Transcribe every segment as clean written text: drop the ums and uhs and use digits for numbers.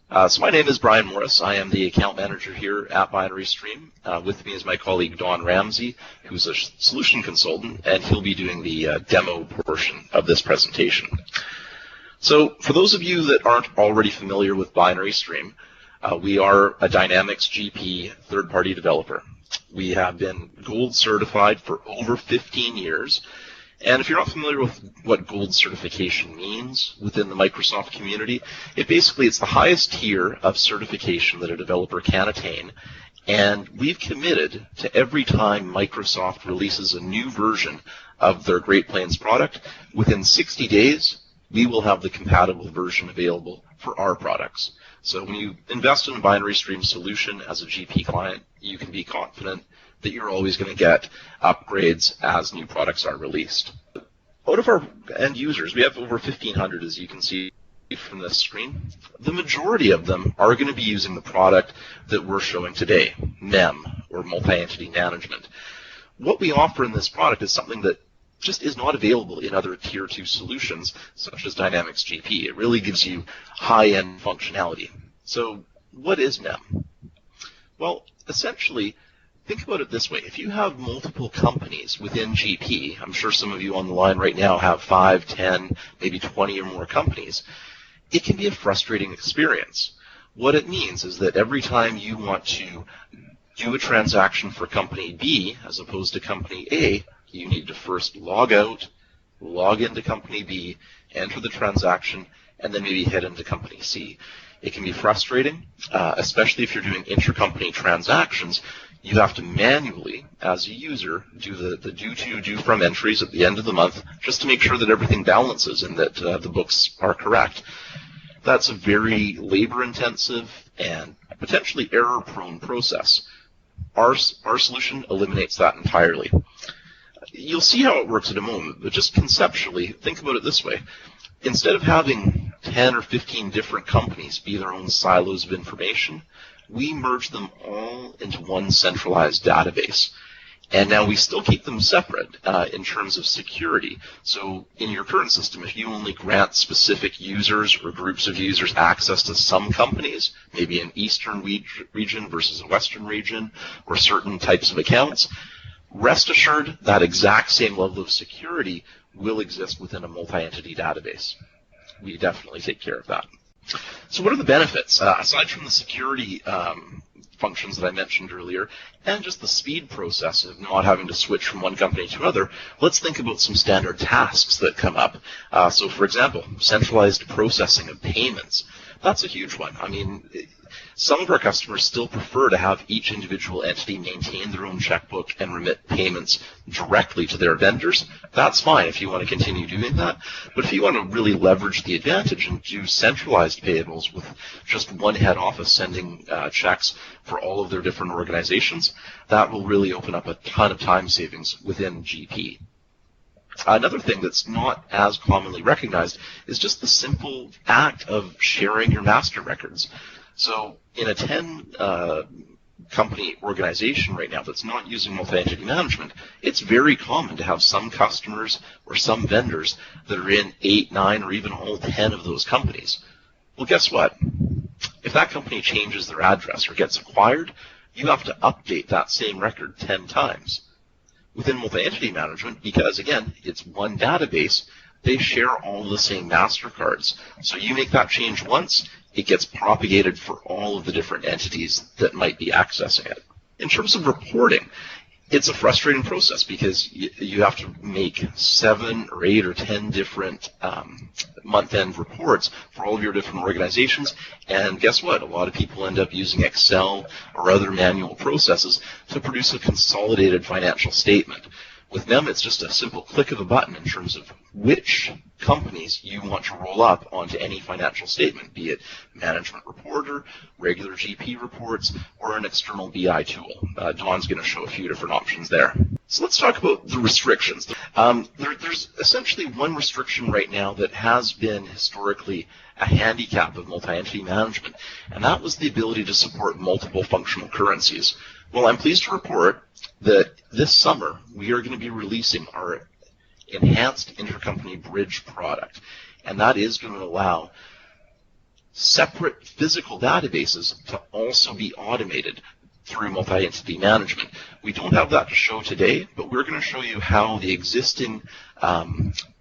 So my name is Brian Morris. I am the account manager here at Binary Stream. With me is my colleague Don Ramsey, who's a solution consultant, and he'll be doing the demo portion of this presentation. So for those of you that aren't already familiar with Binary Stream, we are a Dynamics GP third-party developer. We have been gold certified for over 15 years. And if you're not familiar with what gold certification means within the Microsoft community, it's the highest tier of certification that a developer can attain. And we've committed to every time Microsoft releases a new version of their Great Plains product, within 60 days, we will have the compatible version available for our products. So when you invest in a Binary Stream solution as a GP client, you can be confident that you're always going to get upgrades as new products are released. Out of our end users, we have over 1,500, as you can see from this screen. The majority of them are going to be using the product that we're showing today, MEM, or Multi-Entity Management. What we offer in this product is something that just is not available in other Tier 2 solutions, such as Dynamics GP. It really gives you high-end functionality. So what is MEM? Well, essentially, think about it this way. If you have multiple companies within GP, I'm sure some of you on the line right now have 5, 10, maybe 20 or more companies, it can be a frustrating experience. What it means is that every time you want to do a transaction for company B as opposed to company A, you need to first log out, log into company B, enter the transaction, and then maybe head into company C. It can be frustrating, especially if you're doing intercompany transactions. You have to manually, as a user, do the due to, due from entries at the end of the month just to make sure that everything balances and that the books are correct. That's a very labor-intensive and potentially error-prone process. Our solution eliminates that entirely. You'll see how it works in a moment, but just conceptually, think about it this way. Instead of having 10 or 15 different companies be their own silos of information, we merge them all into one centralized database. And now we still keep them separate in terms of security. So in your current system, if you only grant specific users or groups of users access to some companies, maybe an eastern region versus a western region, or certain types of accounts, rest assured that exact same level of security will exist within a multi-entity database. We definitely take care of that. So what are the benefits? Aside from the security functions that I mentioned earlier, and just the speed process of not having to switch from one company to another, let's think about some standard tasks that come up. So for example, centralized processing of payments. That's a huge one. I mean, some of our customers still prefer to have each individual entity maintain their own checkbook and remit payments directly to their vendors. That's fine if you want to continue doing that. But if you want to really leverage the advantage and do centralized payables with just one head office sending checks for all of their different organizations, that will really open up a ton of time savings within GP. Another thing that's not as commonly recognized is just the simple act of sharing your master records. So in a 10-company organization right now that's not using multi-entity management, it's very common to have some customers or some vendors that are in 8, 9, or even all 10 of those companies. Well, guess what? If that company changes their address or gets acquired, you have to update that same record 10 times. Within multi-entity management, because again, it's one database, they share all the same MasterCards. So you make that change once, it gets propagated for all of the different entities that might be accessing it. In terms of reporting, it's a frustrating process because you have to make 7 or 8 or 10 different month-end reports for all of your different organizations. And guess what? A lot of people end up using Excel or other manual processes to produce a consolidated financial statement. With MEM, it's just a simple click of a button in terms of which companies you want to roll up onto any financial statement, be it management reporter, regular GP reports, or an external BI tool. Don's going to show a few different options there. So let's talk about the restrictions. There's essentially one restriction right now that has been historically a handicap of multi-entity management, and that was the ability to support multiple functional currencies. Well, I'm pleased to report that this summer we are going to be releasing our enhanced intercompany bridge product, and that is going to allow separate physical databases to also be automated through multi-entity management. We don't have that to show today, but we're going to show you how the existing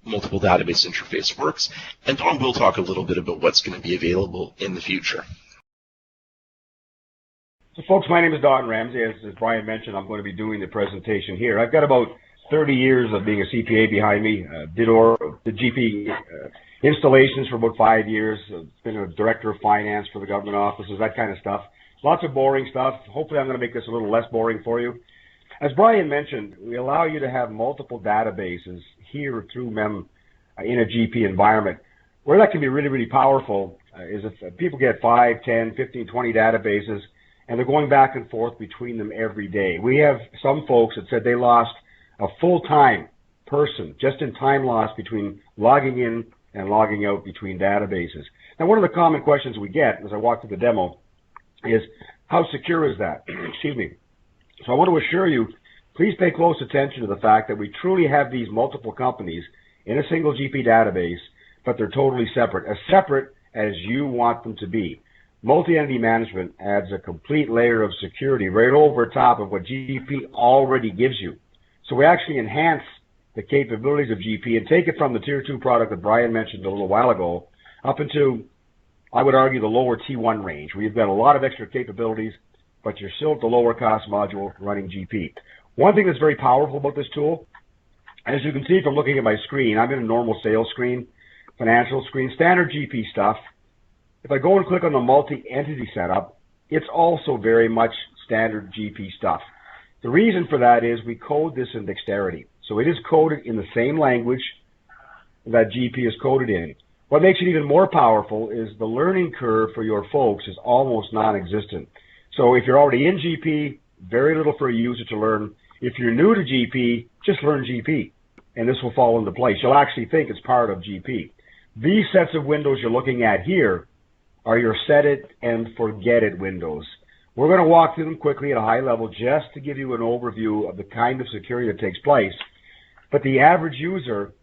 multiple database interface works, and Don will talk a little bit about what's going to be available in the future. So folks, my name is Don Ramsey. As Brian mentioned, I'm going to be doing the presentation here. I've got about 30 years of being a CPA behind me. Did GP installations for about 5 years. Been a director of finance for the government offices, that kind of stuff. Lots of boring stuff. Hopefully I'm going to make this a little less boring for you. As Brian mentioned, we allow you to have multiple databases here through MEM in a GP environment. Where that can be really, really powerful is if people get 5, 10, 15, 20 databases, and they're going back and forth between them every day. We have some folks that said they lost a full-time person just in time loss between logging in and logging out between databases. Now, one of the common questions we get as I walk through the demo is, how secure is that? Excuse me. So I want to assure you, please pay close attention to the fact that we truly have these multiple companies in a single GP database, but they're totally separate as you want them to be. Multi-entity management adds a complete layer of security right over top of what GP already gives you. So we actually enhance the capabilities of GP and take it from the Tier 2 product that Brian mentioned a little while ago up into, I would argue, the lower T1 range, where you've got a lot of extra capabilities, but you're still at the lower cost module running GP. One thing that's very powerful about this tool, as you can see from looking at my screen, I'm in a normal sales screen, financial screen, standard GP stuff. If I go and click on the multi-entity setup, it's also very much standard GP stuff. The reason for that is we code this in Dexterity. So it is coded in the same language that GP is coded in. What makes it even more powerful is the learning curve for your folks is almost non-existent. So if you're already in GP, very little for a user to learn. If you're new to GP, just learn GP, and this will fall into place. You'll actually think it's part of GP. These sets of windows you're looking at here are your set it and forget it windows. We're going to walk through them quickly at a high level just to give you an overview of the kind of security that takes place. But the average user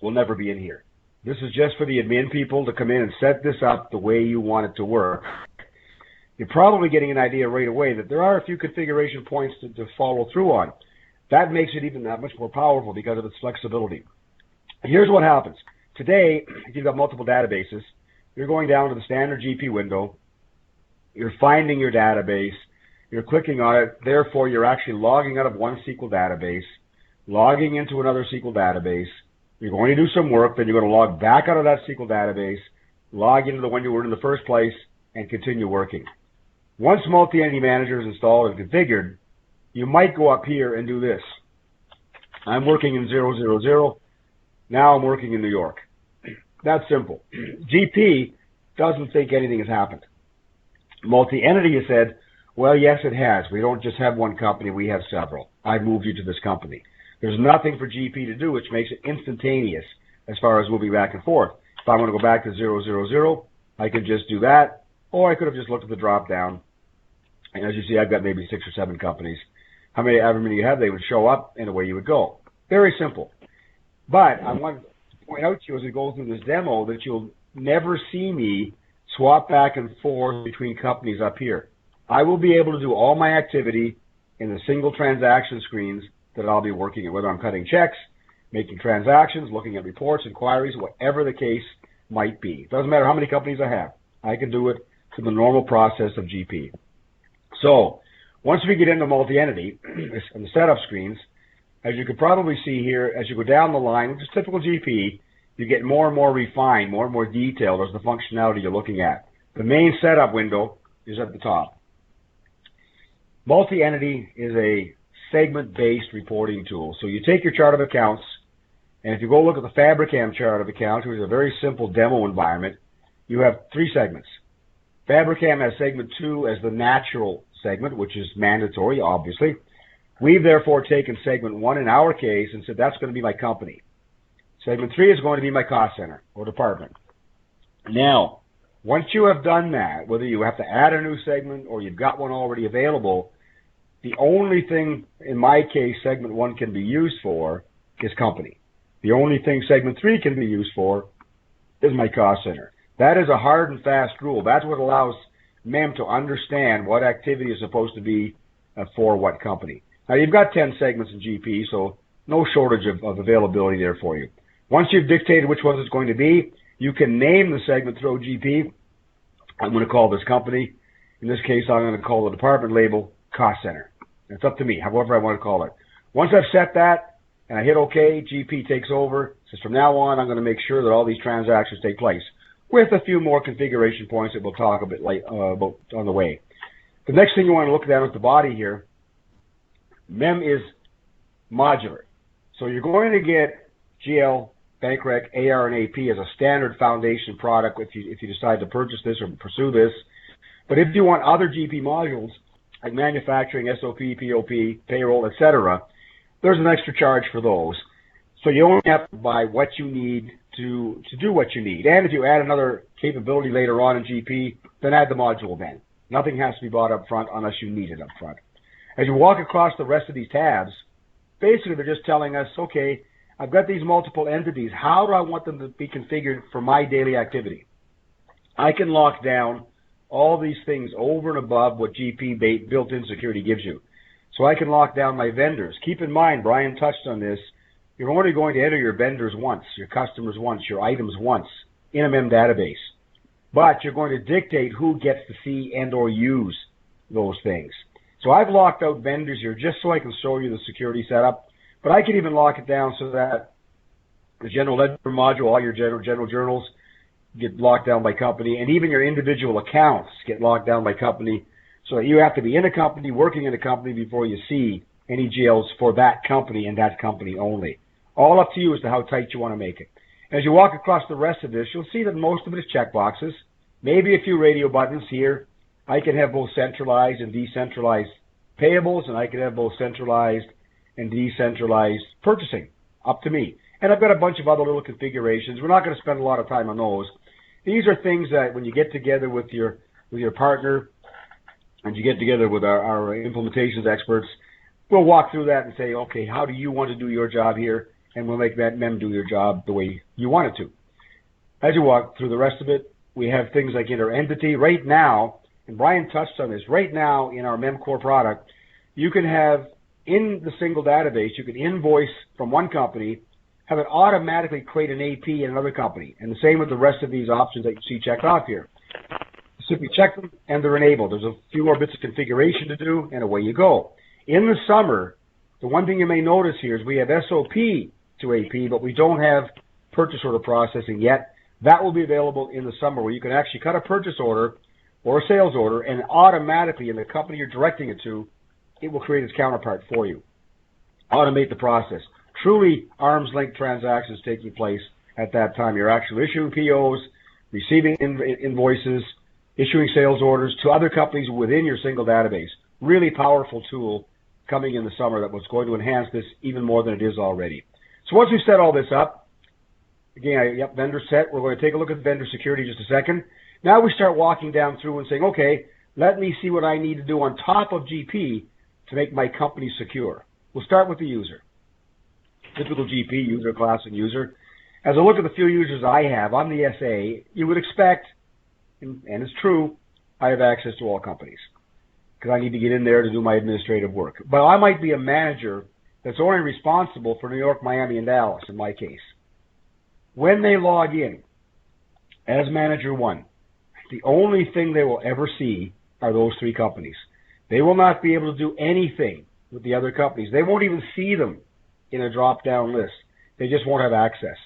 will never be in here. This is just for the admin people to come in and set this up the way you want it to work. You're probably getting an idea right away that there are a few configuration points to follow through on. That makes it even that much more powerful because of its flexibility. Here's what happens. Today, if you've got multiple databases, you're going down to the standard GP window, you're finding your database, you're clicking on it, therefore you're actually logging out of one SQL database, logging into another SQL database, you're going to do some work, then you're going to log back out of that SQL database, log into the one you were in the first place, and continue working. Once Multi-Entity Manager is installed and configured, you might go up here and do this. I'm working in 000, now I'm working in New York. That's simple. GP doesn't think anything has happened. Multi-entity has said, well, yes, it has. We don't just have one company, we have several. I've moved you to this company. There's nothing for GP to do, which makes it instantaneous as far as moving back and forth. If I want to go back to 000, I could just do that, or I could have just looked at the drop down. And as you see, I've got maybe 6 or 7 companies. However many you have, they would show up, and away you would go. Very simple. But I want to point out to you as we go through this demo that you'll never see me swap back and forth between companies up here. I will be able to do all my activity in the single transaction screens that I'll be working at, whether I'm cutting checks, making transactions, looking at reports, inquiries, whatever the case might be. It doesn't matter how many companies I have. I can do it through the normal process of GP. So once we get into multi-entity and the setup screens, as you could probably see here, as you go down the line, which is typical GP, you get more and more refined, more and more detailed as the functionality you're looking at. The main setup window is at the top. Multi-entity is a segment-based reporting tool. So you take your chart of accounts, and if you go look at the Fabricam chart of accounts, which is a very simple demo environment, you have 3 segments. Fabricam has segment 2 as the natural segment, which is mandatory, obviously. We've therefore taken segment 1 in our case and said that's going to be my company. Segment 3 is going to be my cost center or department. Now, once you have done that, whether you have to add a new segment or you've got one already available, the only thing, in my case, segment 1 can be used for is company. The only thing segment 3 can be used for is my cost center. That is a hard and fast rule. That's what allows MEM to understand what activity is supposed to be for what company. Now, you've got 10 segments in GP, so no shortage of availability there for you. Once you've dictated which one it's going to be, you can name the segment through GP. I'm going to call this company. In this case, I'm going to call the department label Cost Center. It's up to me, however I want to call it. Once I've set that and I hit OK, GP takes over. Says from now on, I'm going to make sure that all these transactions take place, with a few more configuration points that we'll talk a bit about on the way. The next thing you want to look at with the body here, MEM is modular. So you're going to get GL, Bankrec, AR, and AP as a standard foundation product if you decide to purchase this or pursue this. But if you want other GP modules, like manufacturing, SOP, POP, payroll, etc., there's an extra charge for those. So you only have to buy what you need to do what you need. And if you add another capability later on in GP, then add the module then. Nothing has to be bought up front unless you need it up front. As you walk across the rest of these tabs, basically they're just telling us, okay, I've got these multiple entities. How do I want them to be configured for my daily activity? I can lock down all these things over and above what GP built-in security gives you. So I can lock down my vendors. Keep in mind, Brian touched on this, you're only going to enter your vendors once, your customers once, your items once in a MEM database. But you're going to dictate who gets to see and or use those things. So I've locked out vendors here just so I can show you the security setup. But I can even lock it down so that the general ledger module, all your general journals, get locked down by company, and even your individual accounts get locked down by company. So you have to be in a company, working in a company before you see any GLs for that company and that company only. All up to you as to how tight you want to make it. As you walk across the rest of this, you'll see that most of it is checkboxes, maybe a few radio buttons here. I can have both centralized and decentralized payables, and I can have both centralized and decentralized purchasing. Up to me. And I've got a bunch of other little configurations. We're not going to spend a lot of time on those. These are things that when you get together with your partner and you get together with our implementations experts, we'll walk through that and say, okay, how do you want to do your job here? And we'll make that MEM do your job the way you want it to. As you walk through the rest of it, we have things like inter-entity. Right now, and Brian touched on this, right now in our MEM core product, you can have in the single database, you can invoice from one company, have it automatically create an AP in another company. And the same with the rest of these options that you see checked off here. Simply check them and they're enabled. There's a few more bits of configuration to do and away you go. In the summer, the one thing you may notice here is we have SOP to AP, but we don't have purchase order processing yet. That will be available in the summer where you can actually cut a purchase order or a sales order and automatically in the company you're directing it to, it will create its counterpart for you. Automate the process. Truly arm's length transactions taking place at that time. You're actually issuing POs, receiving invoices, issuing sales orders to other companies within your single database. Really powerful tool coming in the summer that was going to enhance this even more than it is already. So once we've set all this up, again, yep, vendor set. We're going to take a look at vendor security in just a second. Now we start walking down through and saying, okay, let me see what I need to do on top of GP to make my company secure. We'll start with the user. Typical GP, user, class, and user. As I look at the few users I have on the SA, you would expect, and it's true, I have access to all companies because I need to get in there to do my administrative work. But I might be a manager that's only responsible for New York, Miami, and Dallas in my case. When they log in as manager one, the only thing they will ever see are those three companies. They will not be able to do anything with the other companies. They won't even see them in a drop-down list. They just won't have access.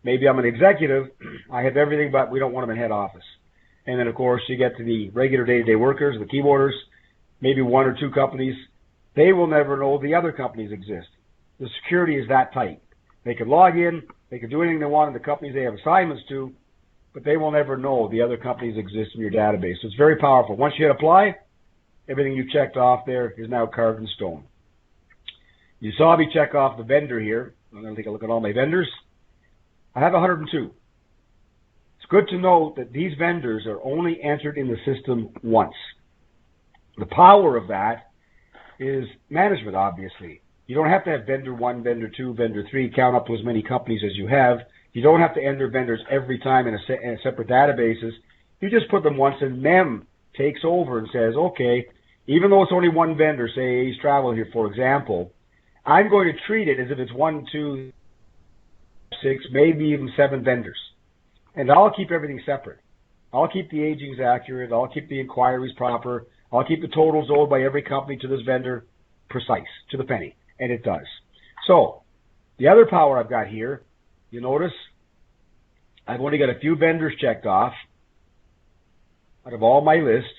Maybe I'm an executive, I have everything, but we don't want them in head office. And then, of course, you get to the regular day-to-day workers, the keyboarders, maybe one or two companies. They will never know the other companies exist. The security is that tight. They can log in, they can do anything they want in the companies they have assignments to, but they will never know the other companies exist in your database. So it's very powerful. Once you hit apply, everything you checked off there is now carved in stone. You saw me check off the vendor here. I'm going to take a look at all my vendors. I have 102. It's good to note that these vendors are only entered in the system once. The power of that is management, obviously. You don't have to have vendor 1, vendor 2, vendor 3, count up to as many companies as you have. You don't have to enter vendors every time in a separate databases. You just put them once, and MEM takes over and says, okay, even though it's only one vendor, say Ace Travel here, for example, I'm going to treat it as if it's 1, 2, 6, maybe even 7 vendors. And I'll keep everything separate. I'll keep the agings accurate. I'll keep the inquiries proper. I'll keep the totals owed by every company to this vendor precise, to the penny. And it does. So, the other power I've got here, you notice, I've only got a few vendors checked off out of all my lists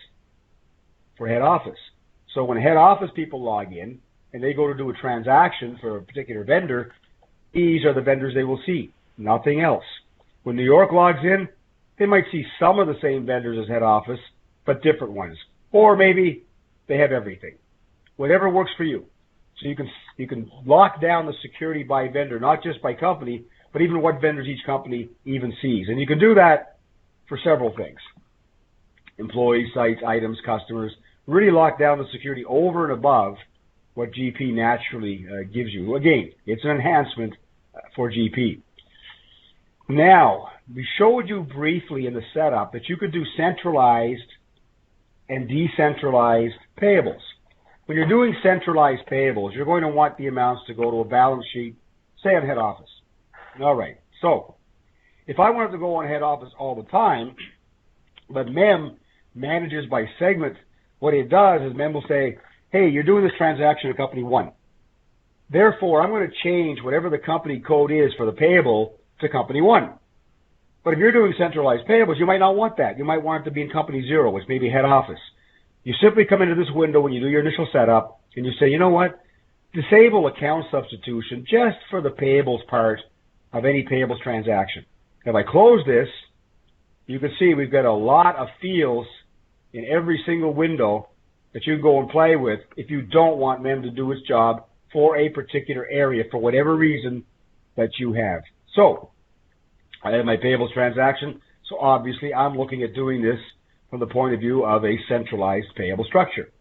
for head office. So when head office people log in and they go to do a transaction for a particular vendor, these are the vendors they will see, nothing else. When New York logs in, they might see some of the same vendors as head office, but different ones. Or maybe they have everything. Whatever works for you. So you can lock down the security by vendor, not just by company, but even what vendors each company even sees. And you can do that for several things. Employees, sites, items, customers. Really lock down the security over and above what GP naturally gives you. Again, it's an enhancement for GP. Now, we showed you briefly in the setup that you could do centralized and decentralized payables. When you're doing centralized payables, you're going to want the amounts to go to a balance sheet, say on head office. All right. So, if I wanted to go on head office all the time, but MEM manages by segment, what it does is MEM will say, hey, you're doing this transaction at company 1. Therefore, I'm going to change whatever the company code is for the payable to company 1. But if you're doing centralized payables, you might not want that. You might want it to be in company 0, which may be head office. You simply come into this window when you do your initial setup, and you say, you know what, disable account substitution just for the payables part of any payables transaction. If I close this, you can see we've got a lot of fields in every single window that you can go and play with if you don't want MEM to do its job for a particular area for whatever reason that you have. So, I have my payables transaction, so obviously I'm looking at doing this from the point of view of a centralized payable structure.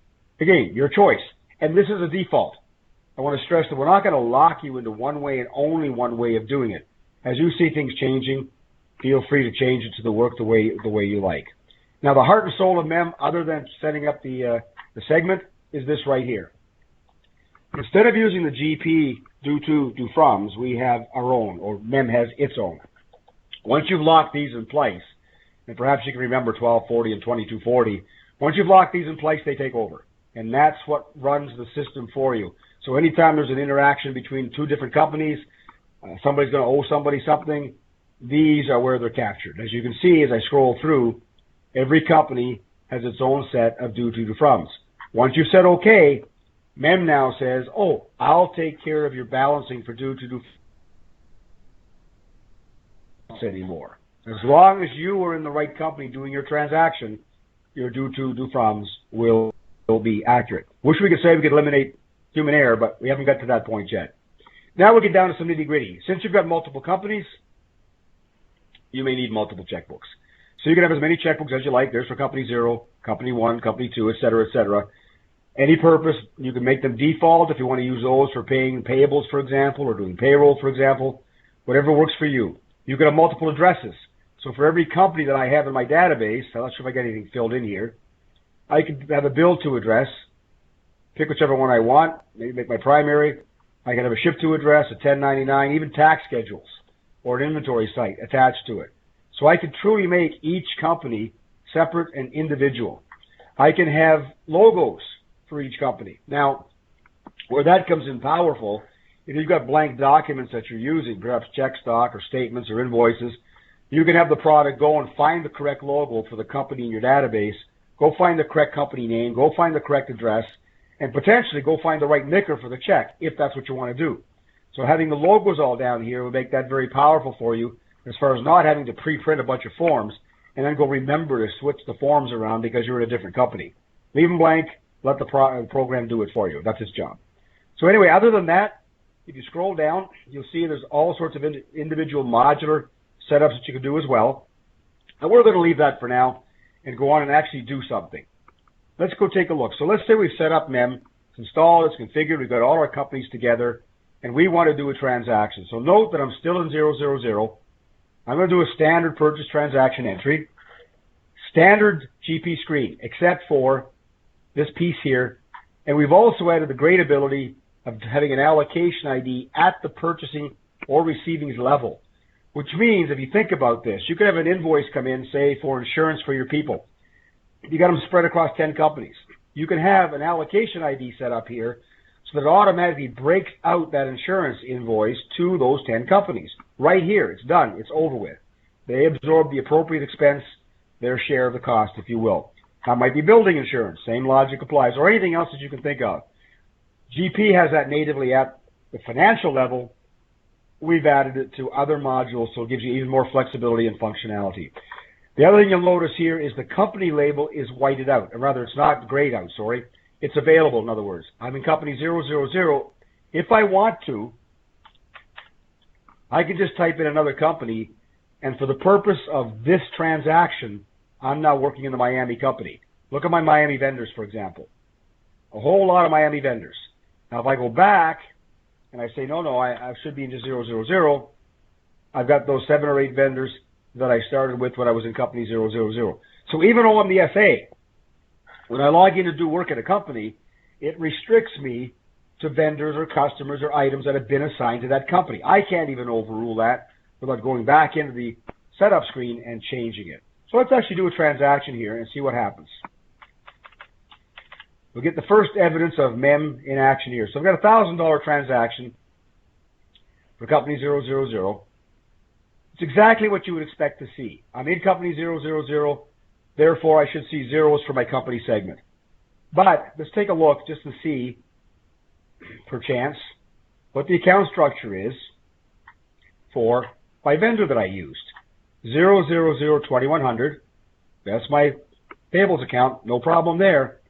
Again, your choice. And this is a default. I want to stress that we're not going to lock you into one way and only one way of doing it. As you see things changing, feel free to change it to work the way you like. Now, the heart and soul of MEM, other than setting up the segment, is this right here. Instead of using the GP do froms, we have our own, or MEM has its own. Once you've locked these in place, and perhaps you can remember 1240 and 2240, once you've locked these in place, they take over. And that's what runs the system for you. So anytime there's an interaction between two different companies, somebody's going to owe somebody something, these are where they're captured. As you can see, as I scroll through, every company has its own set of due to froms. Once you've said OK, MEM now says, oh, I'll take care of your balancing for due to anymore. As long as you are in the right company doing your transaction, your due to froms will be accurate. Wish we could say we could eliminate human error, but we haven't got to that point yet. Now we'll get down to some nitty-gritty. Since you've got multiple companies, you may need multiple checkbooks. So you can have as many checkbooks as you like. There's for company 0, company 1, company 2, et cetera, et cetera. Any purpose, you can make them default if you want to use those for paying payables, for example, or doing payroll, for example. Whatever works for you. You can have multiple addresses. So for every company that I have in my database, I'm not sure if I got anything filled in here, I could have a bill to address, pick whichever one I want, maybe make my primary. I can have a ship to address, a 1099, even tax schedules, or an inventory site attached to it. So I can truly make each company separate and individual. I can have logos for each company. Now, where that comes in powerful, if you've got blank documents that you're using, perhaps check stock or statements or invoices, you can have the product go and find the correct logo for the company in your database, go find the correct company name, go find the correct address, and potentially go find the right nicker for the check, if that's what you want to do. So having the logos all down here will make that very powerful for you, as far as not having to pre-print a bunch of forms and then go remember to switch the forms around because you're in a different company. Leave them blank, let the program do it for you. That's its job. So anyway, other than that, if you scroll down, you'll see there's all sorts of individual modular setups that you can do as well. And we're going to leave that for now and go on and actually do something. Let's go take a look. So let's say we've set up MEM It's installed, it's configured, we've got all our companies together, and we want to do a transaction. So note that I'm still in 000. I'm going to do a standard purchase transaction entry, standard GP screen, except for this piece here. And we've also added the great ability of having an allocation ID at the purchasing or receiving level, which means if you think about this, you could have an invoice come in, say, for insurance for your people. You got them spread across 10 companies. You can have an allocation ID set up here so that it automatically breaks out that insurance invoice to those 10 companies. Right here, it's done, it's over with. They absorb the appropriate expense, their share of the cost, if you will. That might be building insurance, same logic applies, or anything else that you can think of. GP has that natively at the financial level. We've added it to other modules, so it gives you even more flexibility and functionality. The other thing you'll notice here is the company label is whited out, or rather it's not grayed out, sorry. It's available, in other words. I'm in company 000. If I want to, I can just type in another company, and for the purpose of this transaction, I'm now working in the Miami company. Look at my Miami vendors, for example. A whole lot of Miami vendors. Now, if I go back and I say, no, I should be in just 000, I've got those 7 or 8 vendors that I started with when I was in company 000. So even though I'm the FA, when I log in to do work at a company, it restricts me to vendors or customers or items that have been assigned to that company. I can't even overrule that without going back into the setup screen and changing it. So let's actually do a transaction here and see what happens. We'll get the first evidence of MEM in action here. So I've got a $1,000 transaction for company 000. It's exactly what you would expect to see. I'm in company 000, therefore I should see zeros for my company segment. But let's take a look just to see, perchance, what the account structure is for my vendor that I used. 0002100, that's my payables account, no problem there.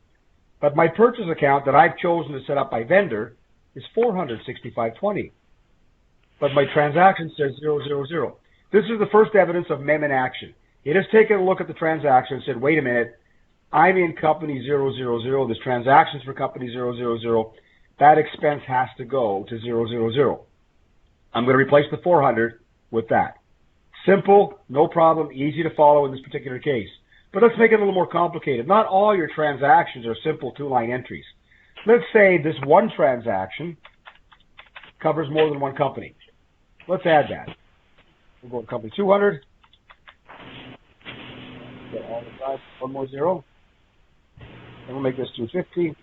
But my purchase account that I've chosen to set up by vendor is 46520. But my transaction says 000. This is the first evidence of MEM in action. It has taken a look at the transaction and said, wait a minute, I'm in company 000. This transaction's for company 000. That expense has to go to 000. I'm going to replace the 400 with that. Simple, no problem, easy to follow in this particular case. But let's make it a little more complicated. Not all your transactions are simple 2-line entries. Let's say this one transaction covers more than one company. Let's add that. We'll go to company 200. Get all the sides, one more 0. And we'll make this 250.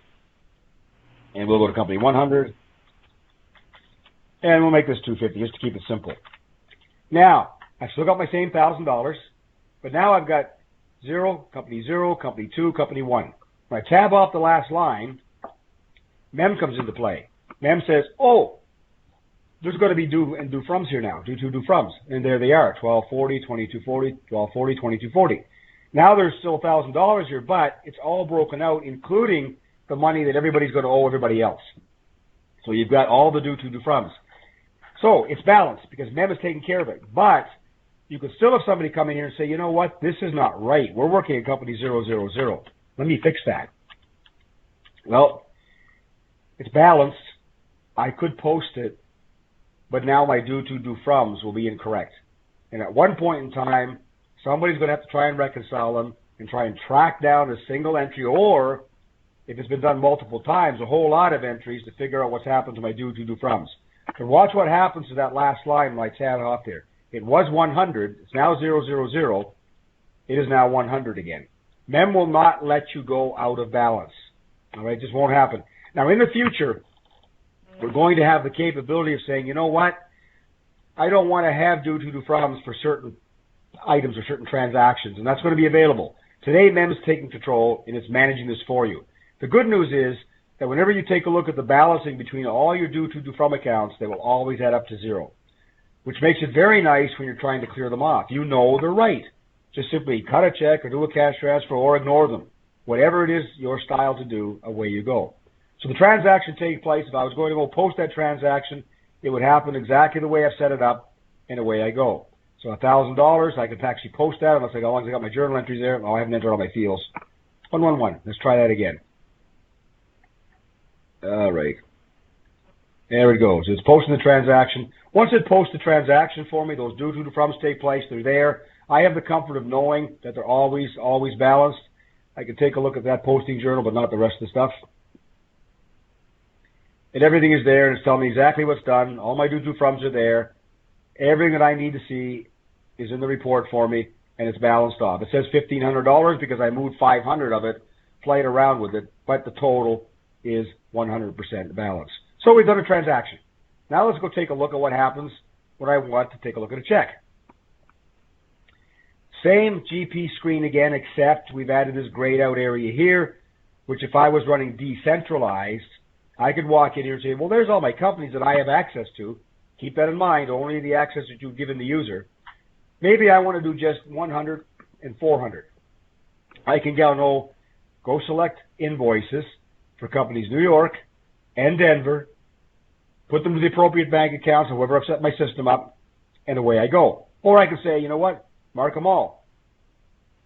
And we'll go to company 100. And we'll make this 250 just to keep it simple. Now, I've still got my same $1,000, but now I've got 0, company 2, company 1. When I tab off the last line, MEM comes into play. MEM says, oh, there's going to be due and due froms here now, due to due froms. And there they are, 1240, 2240, 1240, 2240. Now there's still $1,000 here, but it's all broken out, including the money that everybody's going to owe everybody else. So you've got all the due to due froms. So it's balanced because MEM is taking care of it. But you could still have somebody come in here and say, you know what, this is not right. We're working at company 000. Let me fix that. Well, it's balanced. I could post it, but now my due to due froms will be incorrect. And at one point in time, somebody's going to have to try and reconcile them and try and track down a single entry, or if it's been done multiple times, a whole lot of entries to figure out what's happened to my due to due froms. And watch what happens to that last line when I tab off there. It was 100. It's now 000. It is now 100 again. MEM will not let you go out of balance. All right, just won't happen. Now, in the future, we're going to have the capability of saying, you know what, I don't want to have due to due froms for certain items or certain transactions, and that's going to be available. Today, MEM is taking control, and it's managing this for you. The good news is that whenever you take a look at the balancing between all your due to due from accounts, they will always add up to 0, which makes it very nice when you're trying to clear them off. You know they're right. Just simply cut a check or do a cash transfer or ignore them. Whatever it is your style to do, away you go. So the transaction takes place. If I was going to go post that transaction, it would happen exactly the way I've set it up, and away I go. So $1,000, I could actually post that unless as long as I got my journal entries there. Oh, I haven't entered all my fields. 111. Let's try that again. All right. There it goes. It's posting the transaction. Once it posts the transaction for me, those due to the froms take place. They're there. I have the comfort of knowing that they're always balanced. I can take a look at that posting journal, but not the rest of the stuff. And everything is there, and it's telling me exactly what's done. All my due to froms are there. Everything that I need to see is in the report for me, and it's balanced off. It says $1,500 because I moved 500 of it, played around with it, but the total is 100% balanced. So we've done a transaction. Now let's go take a look at what happens when I want to take a look at a check. Same GP screen again, except we've added this grayed out area here, which if I was running decentralized, I could walk in here and say, well, there's all my companies that I have access to. Keep that in mind, only the access that you've given the user. Maybe I want to do just 100 and 400. I can go select invoices for companies New York and Denver, put them to the appropriate bank accounts, however I've set my system up, and away I go. Or I can say, you know what, mark them all.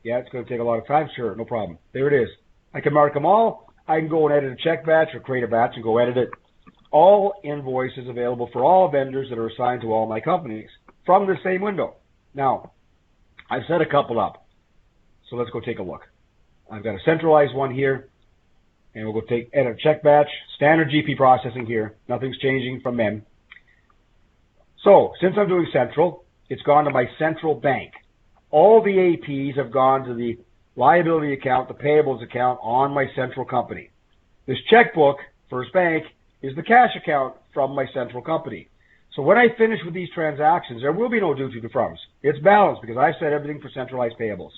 Yeah, it's going to take a lot of time. Sure, no problem. There it is. I can mark them all. I can go and edit a check batch or create a batch and go edit it. All invoices available for all vendors that are assigned to all my companies from the same window. Now, I've set a couple up. So let's go take a look. I've got a centralized one here. And we'll go edit check batch, standard GP processing here. Nothing's changing from MEM. So, since I'm doing central, it's gone to my central bank. All the APs have gone to the liability account, the payables account on my central company. This checkbook, First Bank, is the cash account from my central company. So when I finish with these transactions, there will be no due to froms. It's balanced because I've set everything for centralized payables.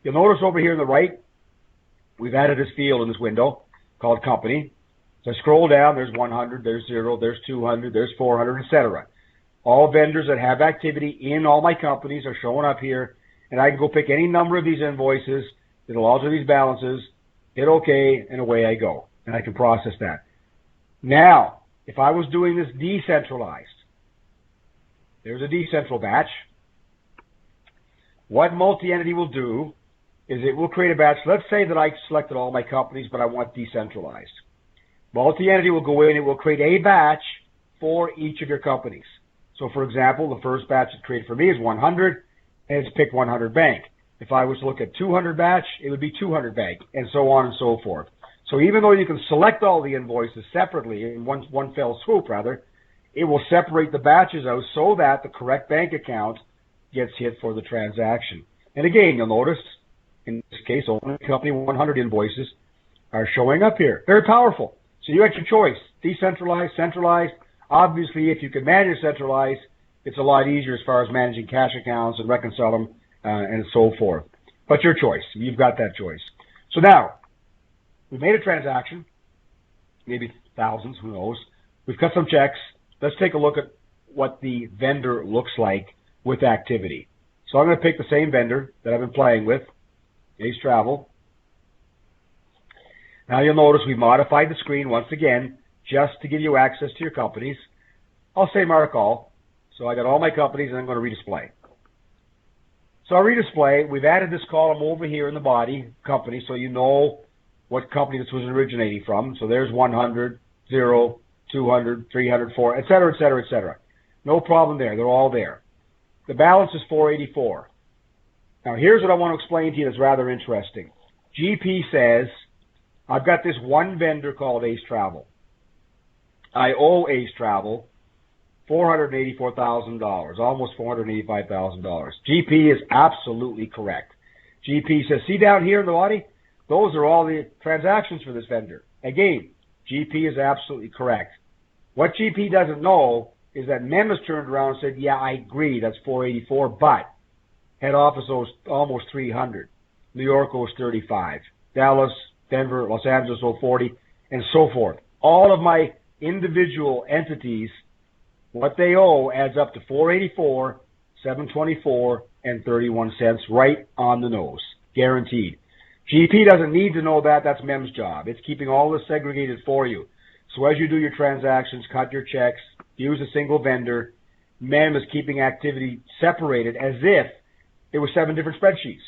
You'll notice over here on the right, we've added this field in this window called company. So I scroll down, there's 100, there's 0, there's 200, there's 400, etc. All vendors that have activity in all my companies are showing up here, and I can go pick any number of these invoices. It'll alter these balances, hit OK, and away I go. And I can process that. Now, if I was doing this decentralized, there's a decentral batch. What multi-entity will do is it will create a batch. Let's say that I selected all my companies, but I want decentralized. Multi-entity will go in, it will create a batch for each of your companies. So for example, the first batch it created for me is 100, and it's picked 100 bank. If I was to look at 200 batch, it would be 200 bank, and so on and so forth. So even though you can select all the invoices separately, in one fell swoop rather, it will separate the batches out so that the correct bank account gets hit for the transaction. And again, you'll notice, in this case, only company 100 invoices are showing up here. Very powerful. So you have your choice, decentralized, centralized. Obviously, if you can manage centralized, it's a lot easier as far as managing cash accounts and reconcile them and so forth. But your choice. You've got that choice. So now, we made a transaction, maybe thousands, who knows. We've cut some checks. Let's take a look at what the vendor looks like with activity. So I'm going to pick the same vendor that I've been playing with, Ace Travel. Now you'll notice we modified the screen once again just to give you access to your companies. I'll say mark all. So I got all my companies and I'm going to redisplay. So I redisplay. We've added this column over here in the body, company, so you know what company this was originating from. So there's 100, 0, 200, 300, 400, et cetera, et cetera, et cetera. No problem there. They're all there. The balance is 484. Now here's what I want to explain to you that's rather interesting. GP says, I've got this one vendor called Ace Travel. I owe Ace Travel $484,000, almost $485,000. GP is absolutely correct. GP says, see down here in the body? Those are all the transactions for this vendor. Again, GP is absolutely correct. What GP doesn't know is that MEM has turned around and said, yeah, I agree, that's 484, but head office owes almost 300. New York owes 35. Dallas, Denver, Los Angeles owe 40, and so forth. All of my individual entities, what they owe adds up to 484, 724, and 31 cents right on the nose. Guaranteed. GP doesn't need to know that. That's MEM's job. It's keeping all this segregated for you. So as you do your transactions, cut your checks, use a single vendor, MEM is keeping activity separated as if it was 7 different spreadsheets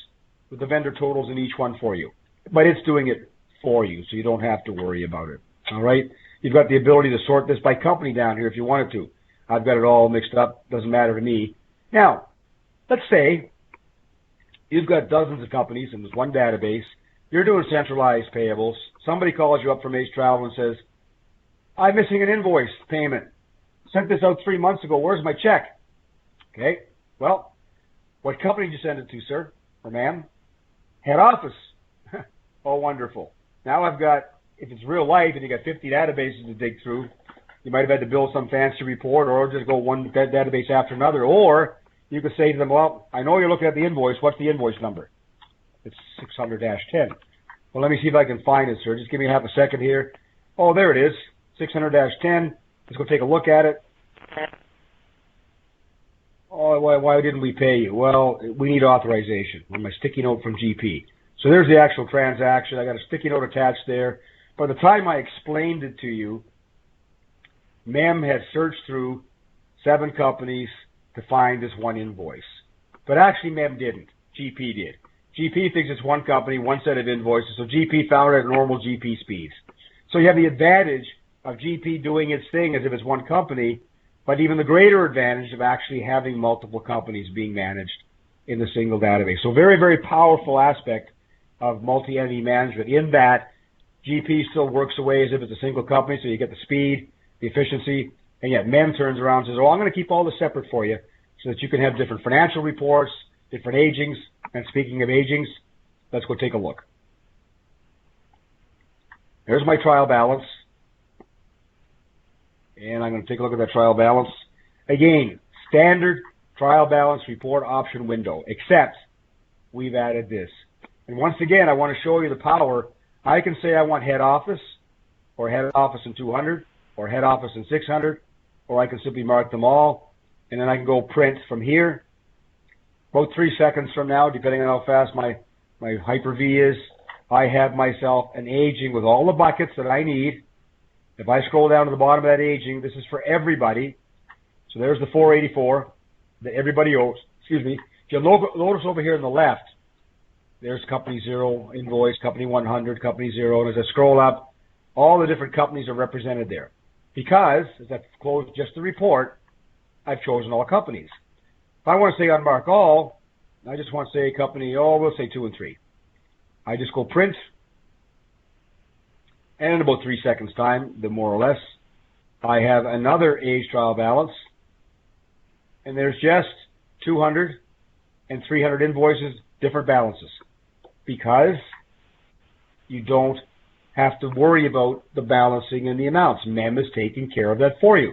with the vendor totals in each one for you. But it's doing it for you, so you don't have to worry about it. All right? You've got the ability to sort this by company down here if you wanted to. I've got it all mixed up. Doesn't matter to me. Now, let's say you've got dozens of companies in this one database. You're doing centralized payables. Somebody calls you up from Ace Travel and says, I'm missing an invoice payment. Sent this out 3 months ago. Where's my check? Okay. Well, what company did you send it to, sir or ma'am? Head office. Oh, wonderful. Now I've got, if it's real life and you got 50 databases to dig through, you might have had to build some fancy report or just go one database after another. Or you could say to them, well, I know you're looking at the invoice. What's the invoice number? It's 600-10. Well, let me see if I can find it, sir. Just give me half a second here. Oh, there it is, 600-10. Let's go take a look at it. Oh, why didn't we pay you? Well, we need authorization on my sticky note from GP. So there's the actual transaction. I got a sticky note attached there. By the time I explained it to you, MEM had searched through 7 companies to find this one invoice. But actually MEM didn't. GP did. GP thinks it's one company, one set of invoices, so GP found it at normal GP speeds. So you have the advantage of GP doing its thing as if it's one company, but even the greater advantage of actually having multiple companies being managed in the single database. So very, very powerful aspect of multi-entity management in that GP still works away as if it's a single company, so you get the speed, the efficiency, and yet MEM turns around and says, oh, I'm going to keep all this separate for you so that you can have different financial reports, different agings. And speaking of agings, let's go take a look. There's my trial balance. And I'm going to take a look at that trial balance. Again, standard trial balance report option window, except we've added this. And once again, I want to show you the power. I can say I want head office, or head office in 200, or head office in 600, or I can simply mark them all, and then I can go print from here. About 3 seconds from now, depending on how fast my Hyper-V is, I have myself an aging with all the buckets that I need. If I scroll down to the bottom of that aging, this is for everybody. So there's the 484 that everybody owes. Excuse me. If you notice over here on the left, there's company 0, invoice, company 100, company 0. And as I scroll up, all the different companies are represented there. Because, as I've closed just the report, I've chosen all companies. If I want to say unmark all, I just want to say company, we'll say 2 and 3. I just go print. And in about 3 seconds time, more or less, I have another age trial balance. And there's just 200 and 300 invoices, different balances. Because you don't have to worry about the balancing and the amounts. MEM is taking care of that for you.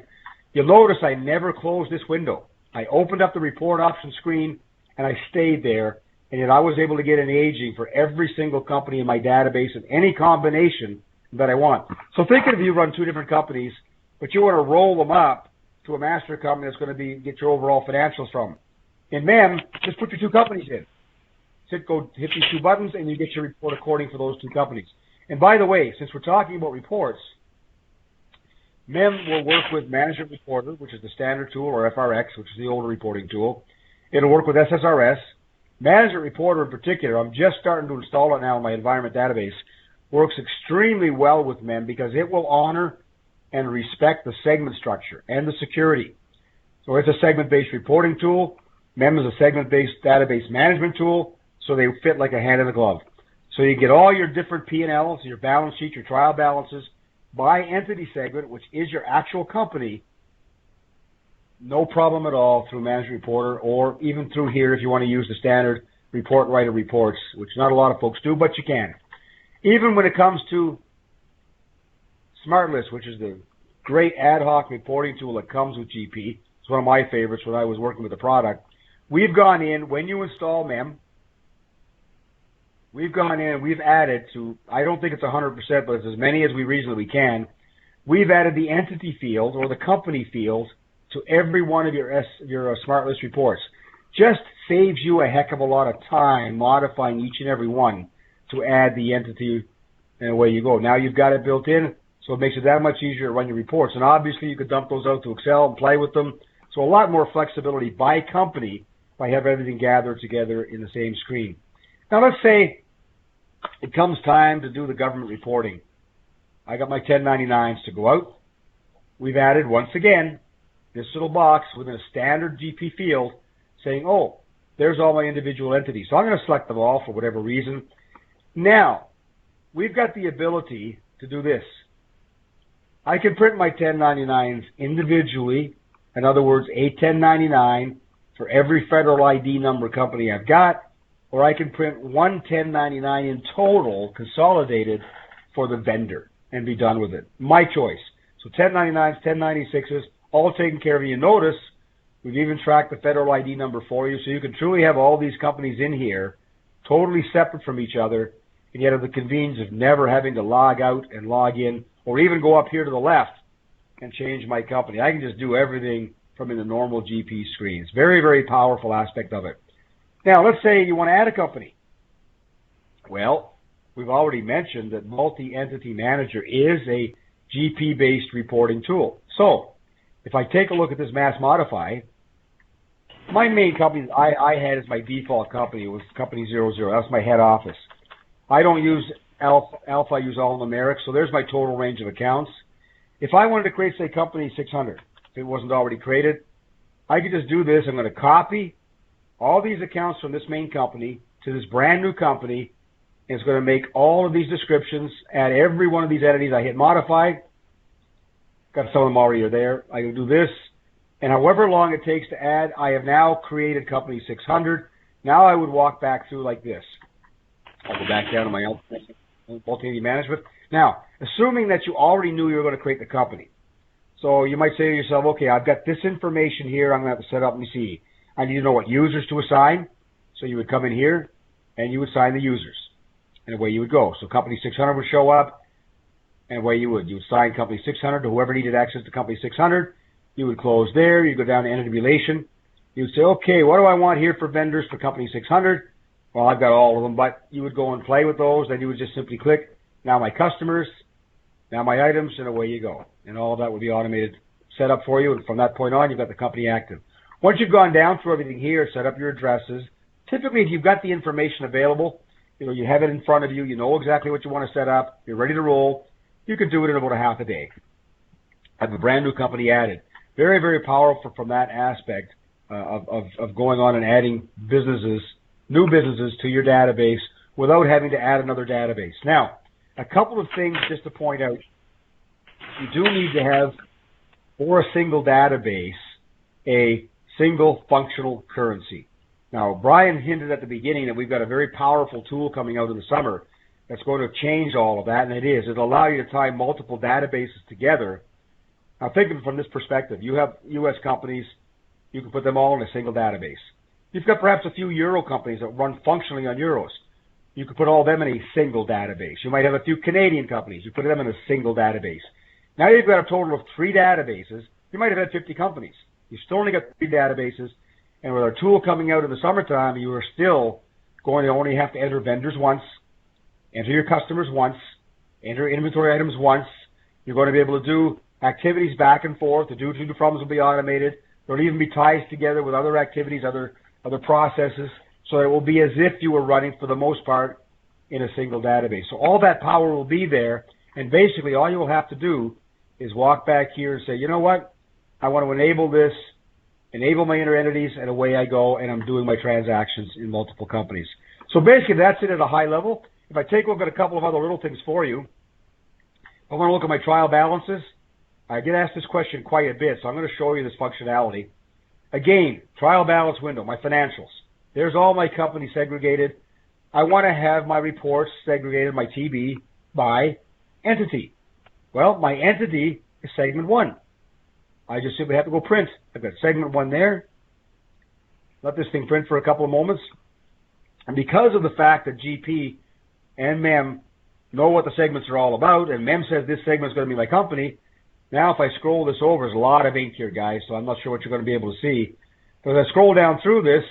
You'll notice I never closed this window. I opened up the report option screen and I stayed there, and yet I was able to get an aging for every single company in my database in any combination that I want. So think of you run 2 different companies, but you want to roll them up to a master company that's going to get your overall financials from. In MEM, just put your 2 companies in. Go hit these 2 buttons, and you get your report according for those 2 companies. And by the way, since we're talking about reports, MEM will work with Management Reporter, which is the standard tool, or FRX, which is the older reporting tool. It'll work with SSRS. Management Reporter in particular, I'm just starting to install it now in my environment database, works extremely well with MEM because it will honor and respect the segment structure and the security. So it's a segment-based reporting tool. MEM is a segment-based database management tool, so they fit like a hand in a glove. So you get all your different P&Ls, your balance sheet, your trial balances, by entity segment, which is your actual company, no problem at all through Management Reporter, or even through here if you want to use the standard report writer reports, which not a lot of folks do, but you can. Even when it comes to SmartList, which is the great ad hoc reporting tool that comes with GP, it's one of my favorites when I was working with the product. We've gone in, when you install MEM, we've gone in and we've added to, I don't think it's 100%, but it's as many as we reasonably can. We've added the entity field or the company field to every one of your SmartList reports. Just saves you a heck of a lot of time modifying each and every one to add the entity, and away you go. Now you've got it built in, so it makes it that much easier to run your reports. And obviously you could dump those out to Excel and play with them. So a lot more flexibility by company by having everything gathered together in the same screen. Now let's say it comes time to do the government reporting. I got my 1099s to go out. We've added, once again, this little box within a standard GP field saying, oh, there's all my individual entities. So I'm going to select them all for whatever reason. Now, we've got the ability to do this. I can print my 1099s individually. In other words, a 1099 for every federal ID number company I've got, or I can print one 1099 in total, consolidated, for the vendor and be done with it. My choice. So 1099s, 1096s, all taken care of. You notice we've even tracked the federal ID number for you, so you can truly have all these companies in here, totally separate from each other, and yet have the convenience of never having to log out and log in, or even go up here to the left and change my company. I can just do everything from in the normal GP screens. Very, very powerful aspect of it. Now, let's say you want to add a company. Well, we've already mentioned that Multi-Entity Manager is a GP-based reporting tool. So, if I take a look at this Mass Modify, my main company I had as my default company was Company 00. That's my head office. I don't use Alpha, I use all numeric, so there's my total range of accounts. If I wanted to create, say, Company 600, if it wasn't already created, I could just do this. I'm going to copy all these accounts from this main company to this brand new company, and it's going to make all of these descriptions, add every one of these entities. I hit Modify. Got some of them already there. I can do this, and however long it takes to add, I have now created Company 600. Now I would walk back through like this. I'll go back down to my multi-entity management. Now, assuming that you already knew you were going to create the company. So you might say to yourself, okay, I've got this information here. I'm going to have to set up. Let me see. I need to know what users to assign. So you would come in here and you would assign the users. And away you would go. So Company 600 would show up and away you would. You would assign Company 600 to whoever needed access to Company 600. You would close there. You go down to entity relation. You would say, okay, what do I want here for vendors for Company 600? Well, I've got all of them, but you would go and play with those. Then you would just simply click, now my customers, now my items, and away you go. And all of that would be automated, set up for you. And from that point on, you've got the company active. Once you've gone down through everything here, set up your addresses. Typically, if you've got the information available, you have it in front of you, you know exactly what you want to set up, you're ready to roll, you can do it in about a half a day. Have a brand new company added. Very, very powerful from that aspect of going on and adding businesses, new businesses to your database without having to add another database. Now, a couple of things just to point out. You do need to have, for a single database, a single functional currency. Now, Brian hinted at the beginning that we've got a very powerful tool coming out in the summer that's going to change all of that, and it is. It'll allow you to tie multiple databases together. Now, think of it from this perspective. You have U.S. companies. You can put them all in a single database. You've got perhaps a few Euro companies that run functionally on Euros. You could put all of them in a single database. You might have a few Canadian companies. You put them in a single database. Now you've got a total of 3 databases. You might have had 50 companies. You've still only got 3 databases. And with our tool coming out in the summertime, you are still going to only have to enter vendors once, enter your customers once, enter inventory items once. You're going to be able to do activities back and forth. The do-to problems will be automated. There'll even be ties together with other activities, other processes. So it will be as if you were running, for the most part, in a single database. So all that power will be there. And basically, all you will have to do is walk back here and say, you know what? I want to enable this, enable my inner entities, and away I go, and I'm doing my transactions in multiple companies. So basically, that's it at a high level. If I take a look at a couple of other little things for you, I want to look at my trial balances. I get asked this question quite a bit, so I'm going to show you this functionality. Again, trial balance window, my financials. There's all my companies segregated. I want to have my reports segregated, my TB, by entity. Well, my entity is segment 1. I just simply have to go print. I've got segment 1 there. Let this thing print for a couple of moments. And because of the fact that GP and MEM know what the segments are all about, and MEM says this segment is going to be my company, now if I scroll this over, there's a lot of ink here, guys, so I'm not sure what you're going to be able to see. But as I scroll down through this,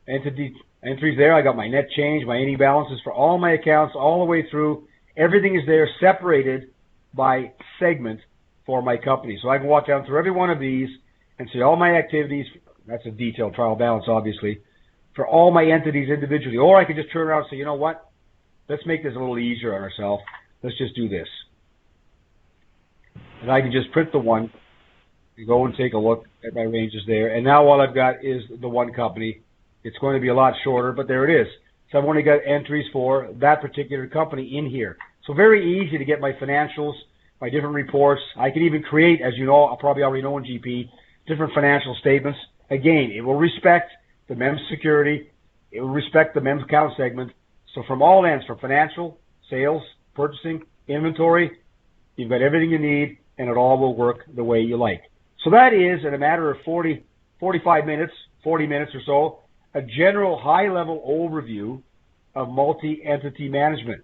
entries there, I got my net change, my ending balances for all my accounts all the way through. Everything is there separated by segment for my company. So I can walk down through every one of these and see all my activities. That's a detailed trial balance, obviously, for all my entities individually. Or I could just turn around and say, you know what? Let's make this a little easier on ourselves. Let's just do this. and I can just print the one. You go and take a look at my ranges there. And now all I've got is the one company. It's going to be a lot shorter, but there it is. So I've only got entries for that particular company in here. So very easy to get my financials, my different reports. I can even create, as you know, I'll probably already know in GP, different financial statements. Again, it will respect the MEMS security. It will respect the MEMS account segment. So from all ends, from financial, sales, purchasing, inventory, you've got everything you need, and it all will work the way you like. So that is, in a matter of 45 minutes, 40 minutes or so, a general high-level overview of multi-entity management.